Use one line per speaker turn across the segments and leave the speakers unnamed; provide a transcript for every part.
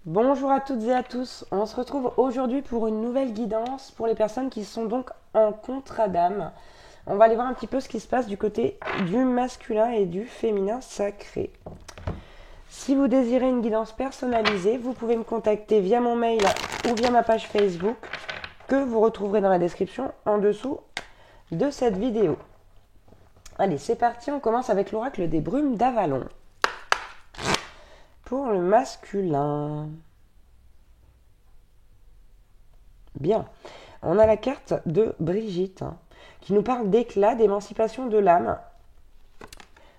Bonjour à toutes et à tous, on se retrouve aujourd'hui pour une nouvelle guidance pour les personnes qui sont donc en contrat d'âme. On va aller voir un petit peu ce qui se passe du côté du masculin et du féminin sacré. Si vous désirez une guidance personnalisée, vous pouvez me contacter via mon mail ou via ma page Facebook que vous retrouverez dans la description en dessous de cette vidéo. Allez, c'est parti, on commence avec l'oracle des brumes d'Avalon. Pour le masculin. Bien. On a la carte de Brigitte qui nous parle d'éclat, d'émancipation de l'âme,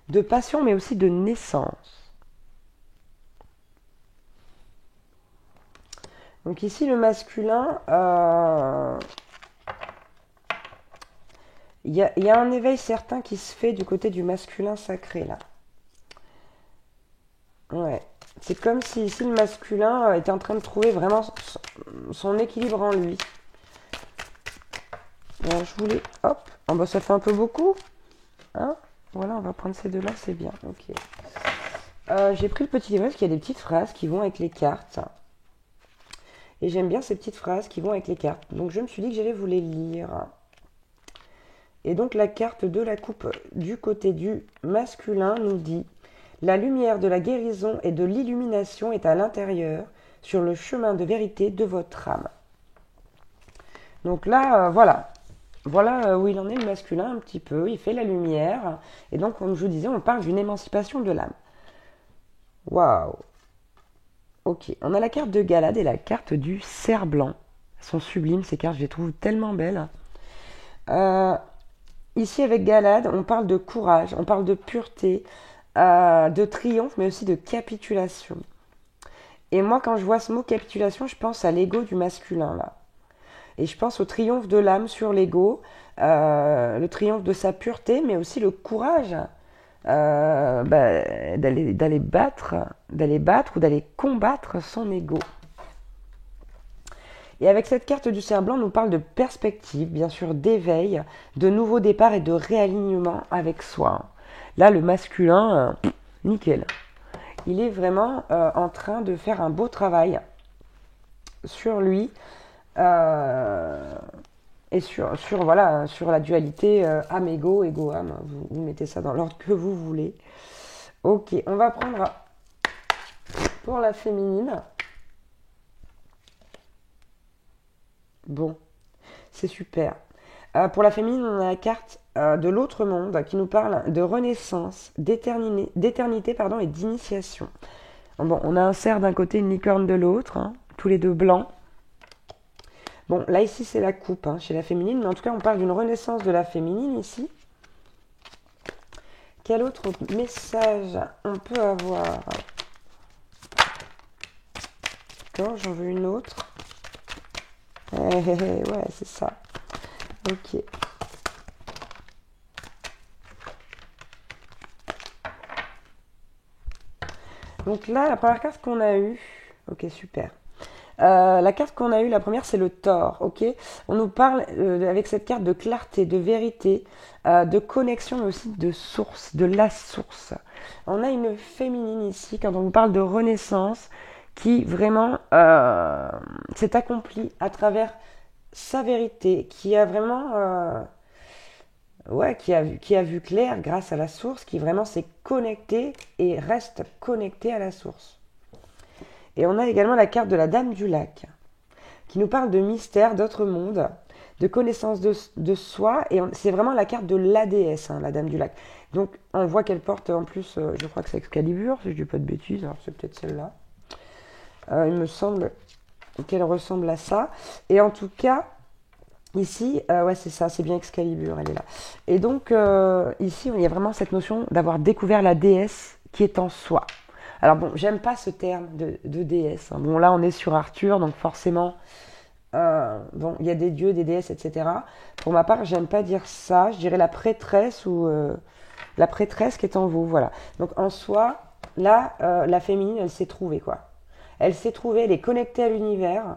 de passion mais aussi de naissance. Donc ici le masculin, il y a un éveil certain qui se fait du côté du masculin sacré là. Ouais. C'est comme si ici le masculin était en train de trouver vraiment son équilibre en lui. Alors, je voulais... Hop. Oh, bah, ça fait un peu beaucoup. Hein, voilà, on va prendre ces deux-là, c'est bien. Ok. J'ai pris le petit livret parce qu'il y a des petites phrases qui vont avec les cartes. Et j'aime bien ces petites phrases qui vont avec les cartes. Donc je me suis dit que j'allais vous les lire. Et donc la carte de la coupe du côté du masculin nous dit: la lumière de la guérison et de l'illumination est à l'intérieur, sur le chemin de vérité de votre âme. Donc là, voilà. Voilà où il en est le masculin un petit peu. Il fait la lumière. Et donc, comme je vous disais, on parle d'une émancipation de l'âme. Waouh. Ok. On a la carte de Galade et la carte du cerf blanc. Elles sont sublimes ces cartes. Je les trouve tellement belles. Ici, avec Galade, on parle de courage. On parle de pureté, de triomphe, mais aussi de capitulation. Et moi, quand je vois ce mot capitulation, je pense à l'ego du masculin, là. Et je pense au triomphe de l'âme sur l'ego, le triomphe de sa pureté, mais aussi le courage d'aller battre ou d'aller combattre son ego. Et avec cette carte du cerf blanc, on nous parle de perspective, bien sûr d'éveil, de nouveau départ et de réalignement avec soi. Là, le masculin, nickel. Il est vraiment en train de faire un beau travail sur lui. Et voilà, sur la dualité âme-ego, ego-âme. Vous mettez ça dans l'ordre que vous voulez. Ok, on va prendre pour la féminine. Bon, c'est super. Pour la féminine, on a la carte de l'autre monde qui nous parle de renaissance, d'éternité pardon, et d'initiation. Bon, on a un cerf d'un côté, une licorne de l'autre, hein, tous les deux blancs. Bon, là ici c'est la coupe chez la féminine, mais en tout cas on parle d'une renaissance de la féminine ici. Quel autre message on peut avoir? D'accord, j'en veux une autre. Ouais, c'est ça. Ok. Donc là, la première carte qu'on a eue... Ok, super. La carte qu'on a eue, la première, c'est le tort, ok. On nous parle avec cette carte de clarté, de vérité, de connexion, mais aussi de source, de la source. On a une féminine ici, quand on nous parle de renaissance, qui vraiment s'est accomplie à travers sa vérité, qui a vraiment... qui a vu clair grâce à la source, qui vraiment s'est connecté et reste connecté à la source. Et on a également la carte de la Dame du Lac, qui nous parle de mystères, d'autres mondes, de connaissance de soi. Et c'est vraiment la carte de la déesse, la Dame du Lac. Donc on voit qu'elle porte en plus, je crois que c'est Excalibur, si je dis pas de bêtises, alors c'est peut-être celle-là. Il me semble qu'elle ressemble à ça. Et en tout cas, ici, ouais c'est ça, c'est bien Excalibur, elle est là. Et donc ici, il y a vraiment cette notion d'avoir découvert la déesse qui est en soi. Alors bon, j'aime pas ce terme de déesse. Bon, là, on est sur Arthur, donc forcément, bon, il y a des dieux, des déesses, etc. Pour ma part, j'aime pas dire ça. Je dirais la prêtresse ou la prêtresse qui est en vous, voilà. Donc en soi, là, la féminine, elle s'est trouvée, quoi. Elle s'est trouvée, elle est connectée à l'univers.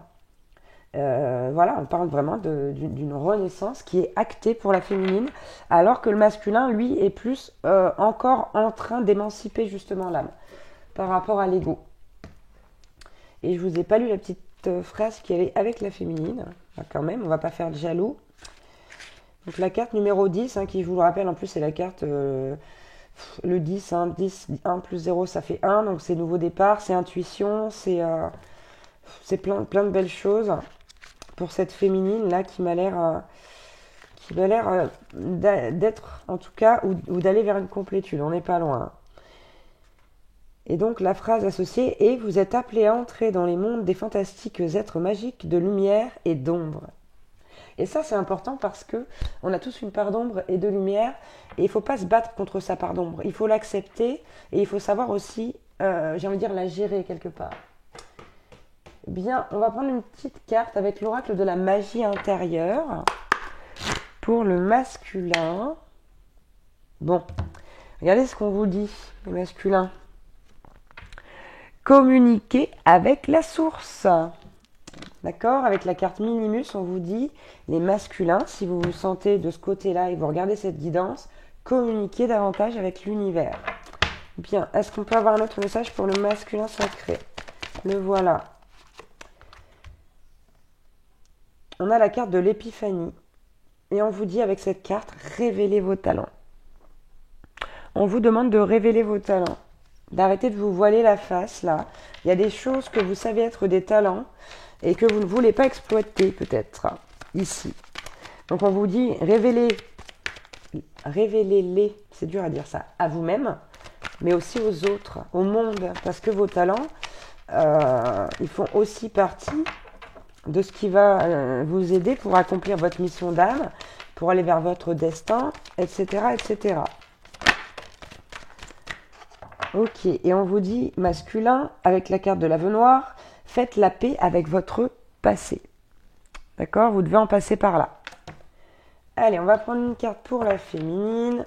Voilà, on parle vraiment d'une renaissance qui est actée pour la féminine, alors que le masculin, lui, est plus encore en train d'émanciper justement l'âme par rapport à l'ego. Et je vous ai pas lu la petite phrase qui est avec la féminine. Enfin, quand même, on va pas faire le jaloux. Donc la carte numéro 10, hein, qui je vous le rappelle, en plus c'est la carte le 10, hein, 10, 1 plus 0 ça fait 1, donc c'est nouveau départ, c'est intuition, c'est plein de belles choses pour cette féminine là qui m'a l'air d'être en tout cas, ou d'aller vers une complétude, on n'est pas loin. Et donc la phrase associée est: vous êtes appelé à entrer dans les mondes des fantastiques êtres magiques de lumière et d'ombre. Et ça c'est important parce que on a tous une part d'ombre et de lumière, et il ne faut pas se battre contre sa part d'ombre, il faut l'accepter et il faut savoir aussi, j'ai envie de dire, la gérer quelque part. Bien, on va prendre une petite carte avec l'oracle de la magie intérieure pour le masculin. Bon, regardez ce qu'on vous dit, les masculins. Communiquer avec la source. D'accord? Avec la carte Minimus, on vous dit, les masculins, si vous vous sentez de ce côté-là et vous regardez cette guidance, communiquez davantage avec l'univers. Bien, est-ce qu'on peut avoir un autre message pour le masculin sacré? Le voilà. On a la carte de l'épiphanie. Et on vous dit avec cette carte, révélez vos talents. On vous demande de révéler vos talents. D'arrêter de vous voiler la face, là. Il y a des choses que vous savez être des talents et que vous ne voulez pas exploiter, peut-être, ici. Donc on vous dit, révélez-les, c'est dur à dire ça, à vous-même, mais aussi aux autres, au monde, parce que vos talents, ils font aussi partie de ce qui va vous aider pour accomplir votre mission d'âme, pour aller vers votre destin, etc., etc. Ok, et on vous dit, masculin, avec la carte de l'avenir, faites la paix avec votre passé. D'accord? Vous devez en passer par là. Allez, on va prendre une carte pour la féminine.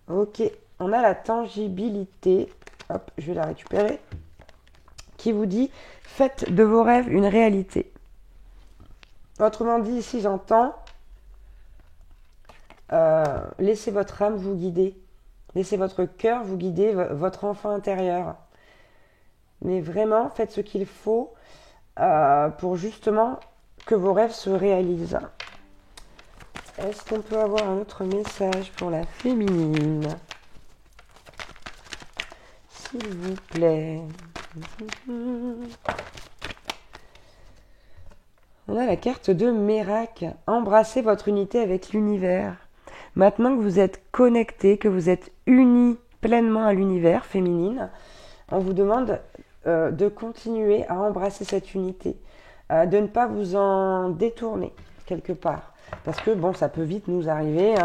Ok, on a la tangibilité. Hop, je vais la récupérer. Qui vous dit, faites de vos rêves une réalité. Autrement dit, ici j'entends, laissez votre âme vous guider. Laissez votre cœur vous guider, votre enfant intérieur. Mais vraiment, faites ce qu'il faut pour justement que vos rêves se réalisent. Est-ce qu'on peut avoir un autre message pour la féminine? S'il vous plaît. On a la carte de Mérac. Embrassez votre unité avec l'univers. Maintenant que vous êtes connecté, que vous êtes unis pleinement à l'univers féminine, on vous demande de continuer à embrasser cette unité, de ne pas vous en détourner quelque part. Parce que bon, ça peut vite nous arriver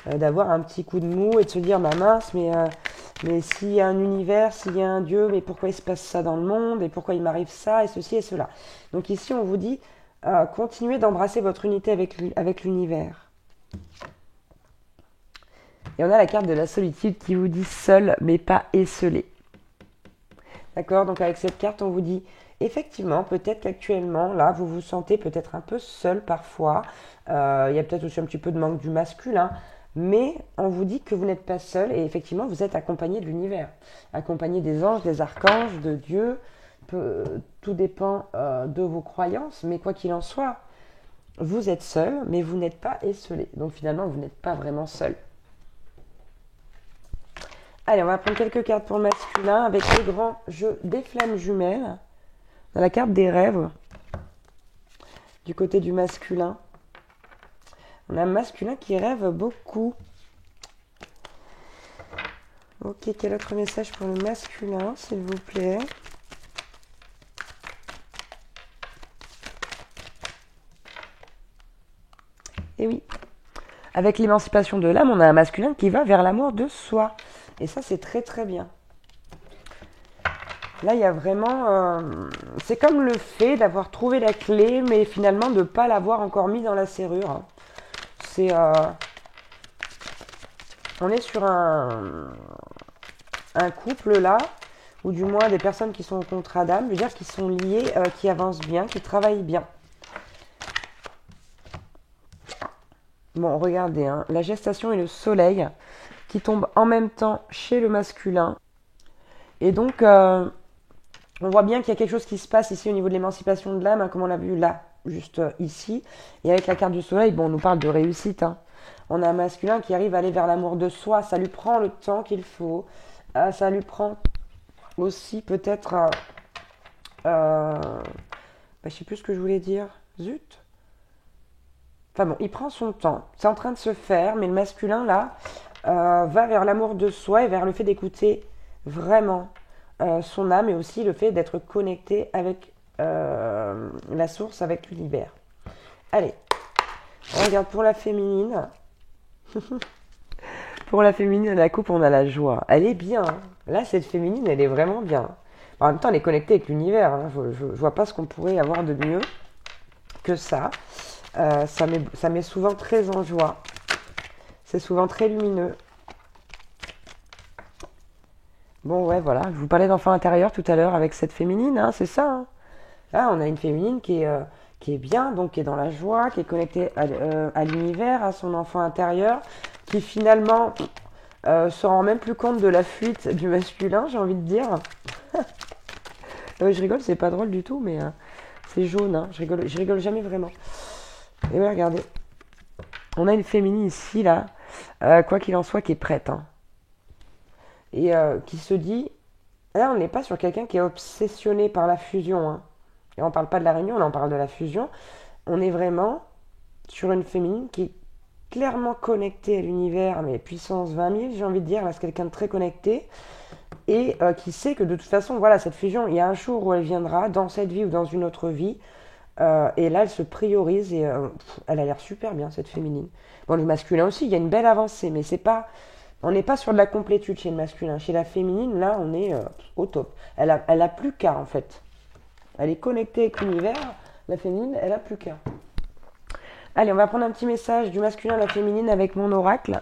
d'avoir un petit coup de mou et de se dire, bah mince, mais s'il y a un univers, s'il y a un Dieu, mais pourquoi il se passe ça dans le monde, et pourquoi il m'arrive ça, et ceci et cela. Donc ici, on vous dit, continuez d'embrasser votre unité avec l'univers. Et on a la carte de la solitude qui vous dit seul, mais pas esselé. D'accord? Donc avec cette carte, on vous dit, effectivement, peut-être qu'actuellement, là, vous vous sentez peut-être un peu seul parfois. Il y a peut-être aussi un petit peu de manque du masculin. Mais on vous dit que vous n'êtes pas seul et effectivement, vous êtes accompagné de l'univers. Accompagné des anges, des archanges, de Dieu. Tout dépend de vos croyances. Mais quoi qu'il en soit, vous êtes seul, mais vous n'êtes pas esselé. Donc finalement, vous n'êtes pas vraiment seul. Allez, on va prendre quelques cartes pour le masculin avec le grand jeu des flammes jumelles. On a la carte des rêves du côté du masculin. On a un masculin qui rêve beaucoup. Ok, quel autre message pour le masculin, s'il vous plaît? Et oui, avec l'émancipation de l'âme, on a un masculin qui va vers l'amour de soi. Et ça, c'est très très bien. Là, il y a vraiment... c'est comme le fait d'avoir trouvé la clé, mais finalement de ne pas l'avoir encore mis dans la serrure. C'est... on est sur un couple là, ou du moins des personnes qui sont en contrat d'âme, je veux dire qui sont liées, qui avancent bien, qui travaillent bien. Bon, regardez, hein, la gestation et le soleil qui tombent en même temps chez le masculin. Et donc, on voit bien qu'il y a quelque chose qui se passe ici au niveau de l'émancipation de l'âme, hein, comme on l'a vu là, juste ici. Et avec la carte du soleil, bon, on nous parle de réussite. Hein. On a un masculin qui arrive à aller vers l'amour de soi. Ça lui prend le temps qu'il faut. Ça lui prend aussi peut-être... je sais plus ce que je voulais dire. Zut. Enfin bon, il prend son temps. C'est en train de se faire, mais le masculin, là, va vers l'amour de soi et vers le fait d'écouter vraiment son âme et aussi le fait d'être connecté avec la source, avec l'univers. Allez, on regarde pour la féminine. Pour la féminine, la coupe, on a la joie. Elle est bien. Hein. Là, cette féminine, elle est vraiment bien. En même temps, elle est connectée avec l'univers. Hein. Je vois pas ce qu'on pourrait avoir de mieux que ça. Ça met souvent très en joie. C'est souvent très lumineux. Bon, ouais, voilà. Je vous parlais d'enfant intérieur tout à l'heure avec cette féminine, hein, c'est ça. Hein. Là, on a une féminine qui est bien, donc qui est dans la joie, qui est connectée à l'univers, à son enfant intérieur, qui finalement se rend même plus compte de la fuite du masculin, j'ai envie de dire. Je rigole, c'est pas drôle du tout, mais c'est jaune, hein. Je rigole jamais vraiment. Et ouais, regardez. On a une féminine ici, là, quoi qu'il en soit, qui est prête. Hein. Et qui se dit... Là, on n'est pas sur quelqu'un qui est obsessionné par la fusion. Hein. Et on parle pas de la réunion, là, on parle de la fusion. On est vraiment sur une féminine qui est clairement connectée à l'univers, mais puissance 20 000, j'ai envie de dire. Là, c'est quelqu'un de très connecté. Et qui sait que de toute façon, voilà, cette fusion, il y a un jour où elle viendra, dans cette vie ou dans une autre vie. Et là, elle se priorise et elle a l'air super bien, cette féminine. Bon, le masculin aussi, il y a une belle avancée, mais c'est pas, on n'est pas sur de la complétude chez le masculin. Chez la féminine, là, on est au top. Elle a plus qu'à, en fait. Elle est connectée avec l'univers. La féminine, elle a plus qu'à. Allez, on va prendre un petit message du masculin à la féminine avec mon oracle,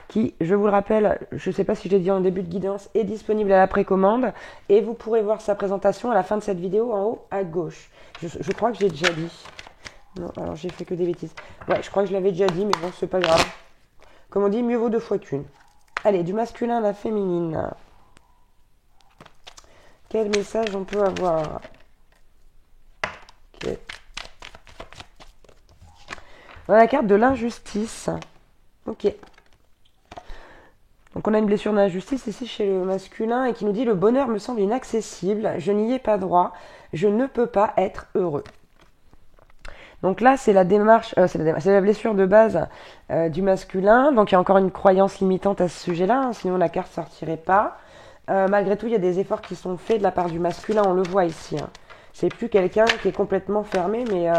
qui, je vous le rappelle, je ne sais pas si je l'ai dit en début de guidance, est disponible à la précommande. Et vous pourrez voir sa présentation à la fin de cette vidéo en haut à gauche. Je crois que j'ai déjà dit. Non, alors j'ai fait que des bêtises. Ouais, je crois que je l'avais déjà dit, mais bon, c'est pas grave. Comme on dit, mieux vaut deux fois qu'une. Allez, du masculin à la féminine. Quel message on peut avoir? Ok. On a la carte de l'injustice. Ok. Donc on a une blessure d'injustice ici chez le masculin et qui nous dit: le bonheur me semble inaccessible, je n'y ai pas droit, je ne peux pas être heureux. Donc là, c'est la démarche, c'est la blessure de base du masculin. Donc il y a encore une croyance limitante à ce sujet-là, hein, sinon la carte ne sortirait pas. Malgré tout, il y a des efforts qui sont faits de la part du masculin, on le voit ici. Hein. C'est plus quelqu'un qui est complètement fermé, mais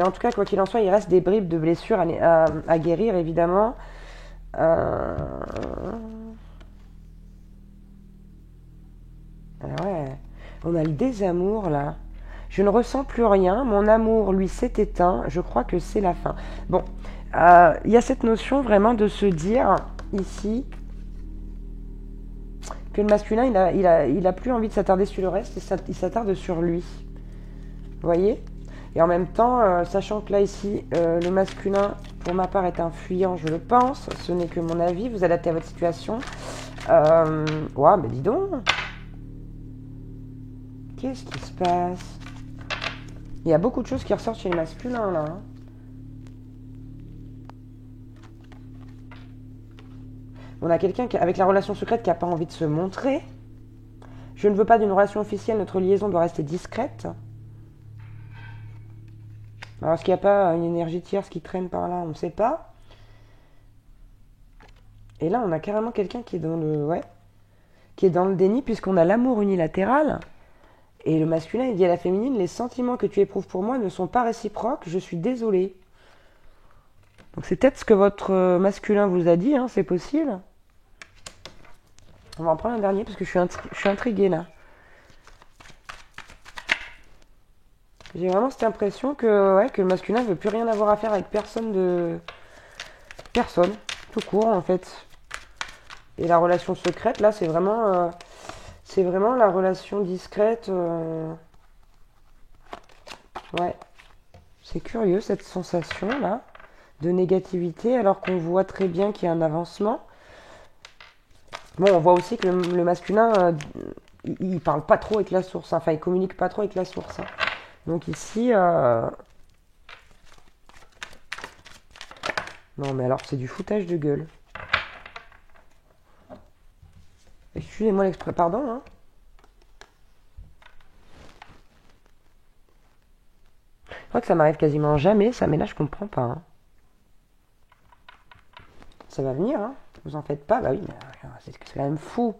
en tout cas, quoi qu'il en soit, il reste des bribes de blessures à guérir, évidemment. Ouais, on a le désamour là. Je ne ressens plus rien, mon amour lui s'est éteint, je crois que c'est la fin. Bon, il y a cette notion vraiment de se dire ici que le masculin il a plus envie de s'attarder sur le reste et il s'attarde sur lui. Vous voyez? Et en même temps, sachant que là ici, le masculin, pour ma part, est un fuyant, je le pense. Ce n'est que mon avis, vous adaptez à votre situation. Ouais, mais dis donc. Qu'est-ce qui se passe? Il y a beaucoup de choses qui ressortent chez les masculins, là. Hein. On a quelqu'un avec la relation secrète qui n'a pas envie de se montrer. Je ne veux pas d'une relation officielle, notre liaison doit rester discrète. Alors, est-ce qu'il n'y a pas une énergie tierce qui traîne par là? On ne sait pas. Et là, on a carrément quelqu'un qui est dans le déni, puisqu'on a l'amour unilatéral. Et le masculin, il dit à la féminine: les sentiments que tu éprouves pour moi ne sont pas réciproques, je suis désolée. Donc c'est peut-être ce que votre masculin vous a dit, hein, c'est possible. On va en prendre un dernier, parce que je suis intriguée, là. J'ai vraiment cette impression que le masculin ne veut plus rien avoir à faire avec personne, tout court en fait. Et la relation secrète, là, c'est vraiment la relation discrète. Ouais, c'est curieux cette sensation là de négativité, alors qu'on voit très bien qu'il y a un avancement. Bon, on voit aussi que le masculin il parle pas trop avec la source, hein. Enfin, il communique pas trop avec la source, hein. Donc ici, non, mais alors c'est du foutage de gueule. Excusez-moi l'expression, pardon, hein. Je crois que ça m'arrive quasiment jamais, ça, mais là je comprends pas, hein. Ça va venir, hein. Vous en faites pas, bah oui, mais c'est quand même fou.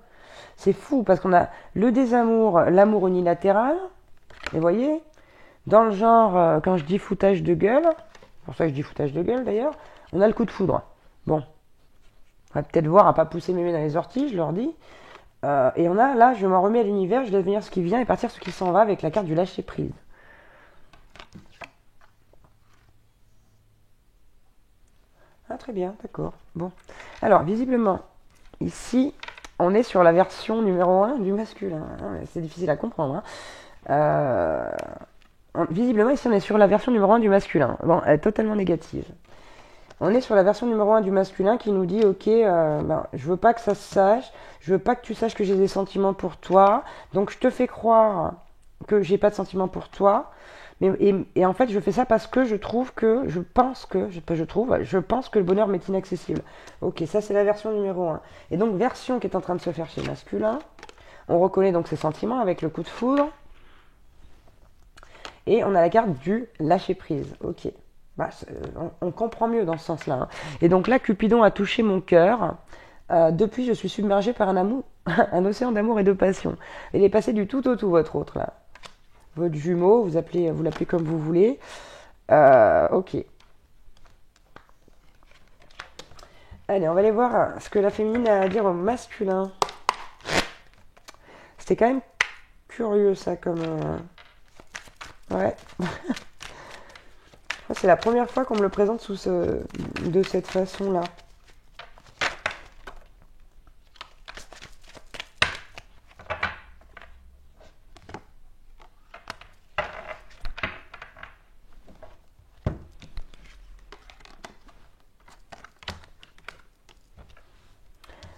C'est fou parce qu'on a le désamour, l'amour unilatéral. Et vous voyez, dans le genre, quand je dis foutage de gueule, c'est pour ça que je dis foutage de gueule d'ailleurs, on a le coup de foudre. Bon, on va peut-être voir à pas pousser mes mains dans les orties, je leur dis. Et on a là, je m'en remets à l'univers, je laisse venir ce qui vient et partir ce qui s'en va avec la carte du lâcher prise. Ah, très bien, d'accord. Bon. Alors, visiblement, ici, on est sur la version numéro 1 du masculin. C'est difficile à comprendre, hein. Visiblement, ici, on est sur la version numéro 1 du masculin. Bon, elle est totalement négative. On est sur la version numéro 1 du masculin qui nous dit, ok, je veux pas que ça se sache, je veux pas que tu saches que j'ai des sentiments pour toi, donc je te fais croire que j'ai pas de sentiments pour toi. Et en fait, je fais ça parce que je pense que le bonheur m'est inaccessible. Ok, ça c'est la version numéro 1. Et donc, version qui est en train de se faire chez le masculin. On reconnaît donc ses sentiments avec le coup de foudre. Et on a la carte du lâcher prise. Ok. On comprend mieux dans ce sens-là, hein. Et donc là, Cupidon a touché mon cœur. Depuis, je suis submergée par un amour, un océan d'amour et de passion. Il est passé du tout au tout, votre autre, là. Votre jumeau, vous l'appelez comme vous voulez. Ok. Allez, on va aller voir ce que la féminine a à dire au masculin. C'était quand même curieux, ça, comme... Ouais. C'est la première fois qu'on me le présente de cette façon-là.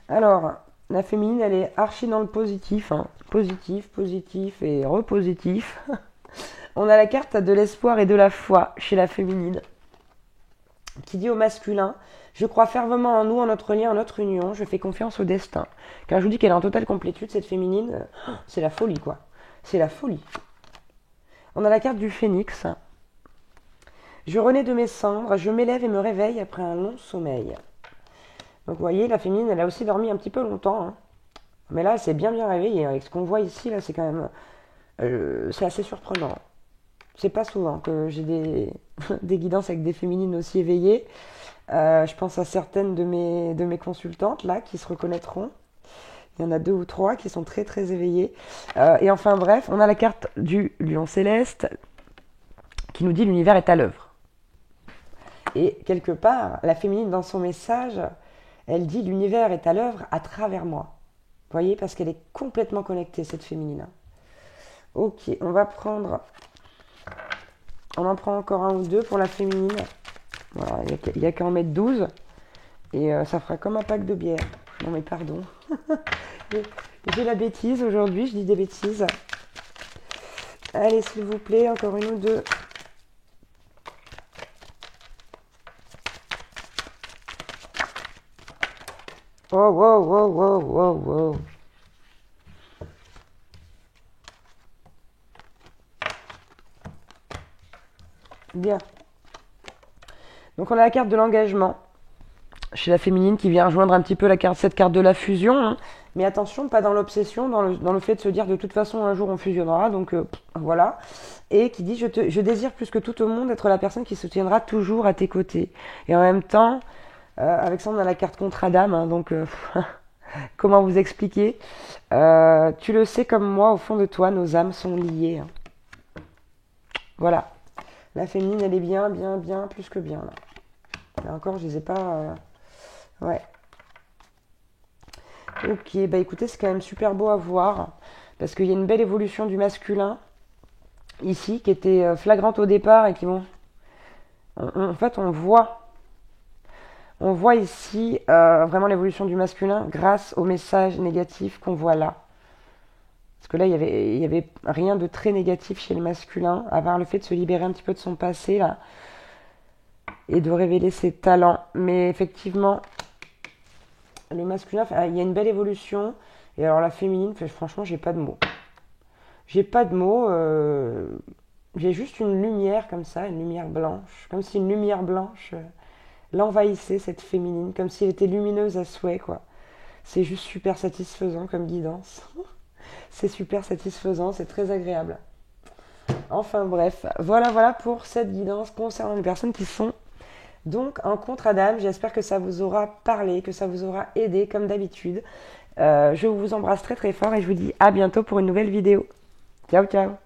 Alors, la féminine, elle est archi dans le positif, hein. Positif, positif et repositif. On a la carte de l'espoir et de la foi chez la féminine, qui dit au masculin, je crois fervement en nous, en notre lien, en notre union, je fais confiance au destin. Car je vous dis qu'elle est en totale complétude, cette féminine, c'est la folie, quoi. C'est la folie. On a la carte du phénix. Je renais de mes cendres, je m'élève et me réveille après un long sommeil. Donc vous voyez, la féminine, elle a aussi dormi un petit peu longtemps, hein. Mais là, elle s'est bien réveillée. Avec ce qu'on voit ici, là, c'est quand même... c'est assez surprenant. C'est pas souvent que j'ai des guidances avec des féminines aussi éveillées. Je pense à certaines de mes consultantes, là, qui se reconnaîtront. Il y en a 2 ou 3 qui sont très, très éveillées. Et enfin, bref, on a la carte du lion céleste qui nous dit l'univers est à l'œuvre. Et quelque part, la féminine, dans son message, elle dit l'univers est à l'œuvre à travers moi. Vous voyez, parce qu'elle est complètement connectée, cette féminine. Ok, on en prend encore 1 ou 2 pour la féminine. Voilà, il n'y a qu'à en mettre 12. Et ça fera comme un pack de bière. Non mais pardon. J'ai la bêtise aujourd'hui, je dis des bêtises. Allez, s'il vous plaît, encore 1 ou 2. Oh, wow, wow, wow, wow, wow. Bien. Donc on a la carte de l'engagement chez la féminine qui vient rejoindre un petit peu cette carte de la fusion, hein. Mais attention, pas dans l'obsession, dans le fait de se dire de toute façon un jour on fusionnera, donc voilà. Et qui dit je désire plus que tout au monde être la personne qui se tiendra toujours à tes côtés. Et en même temps, avec ça on a la carte contre Adam, hein, donc comment vous expliquer, tu le sais comme moi, au fond de toi, nos âmes sont liées, hein. Voilà. La féminine, elle est bien, bien, bien, plus que bien, là. Là encore, je les ai pas... Ouais. Ok, bah écoutez, c'est quand même super beau à voir, parce qu'il y a une belle évolution du masculin, ici, qui était flagrante au départ, et qui vont... En fait, on voit ici vraiment l'évolution du masculin grâce au message négatif qu'on voit là. Parce que là, il y avait rien de très négatif chez le masculin, à part le fait de se libérer un petit peu de son passé, là, et de révéler ses talents. Mais effectivement, le masculin, il y a une belle évolution. Et alors la féminine, franchement, j'ai pas de mots. J'ai pas de mots. J'ai juste une lumière comme ça, une lumière blanche. Comme si une lumière blanche l'envahissait, cette féminine. Comme si elle était lumineuse à souhait, quoi. C'est juste super satisfaisant comme guidance. C'est super satisfaisant, c'est très agréable. Enfin bref, voilà pour cette guidance concernant les personnes qui sont donc en contre-Adam. J'espère que ça vous aura parlé, que ça vous aura aidé comme d'habitude. Je vous embrasse très très fort et je vous dis à bientôt pour une nouvelle vidéo. Ciao ciao.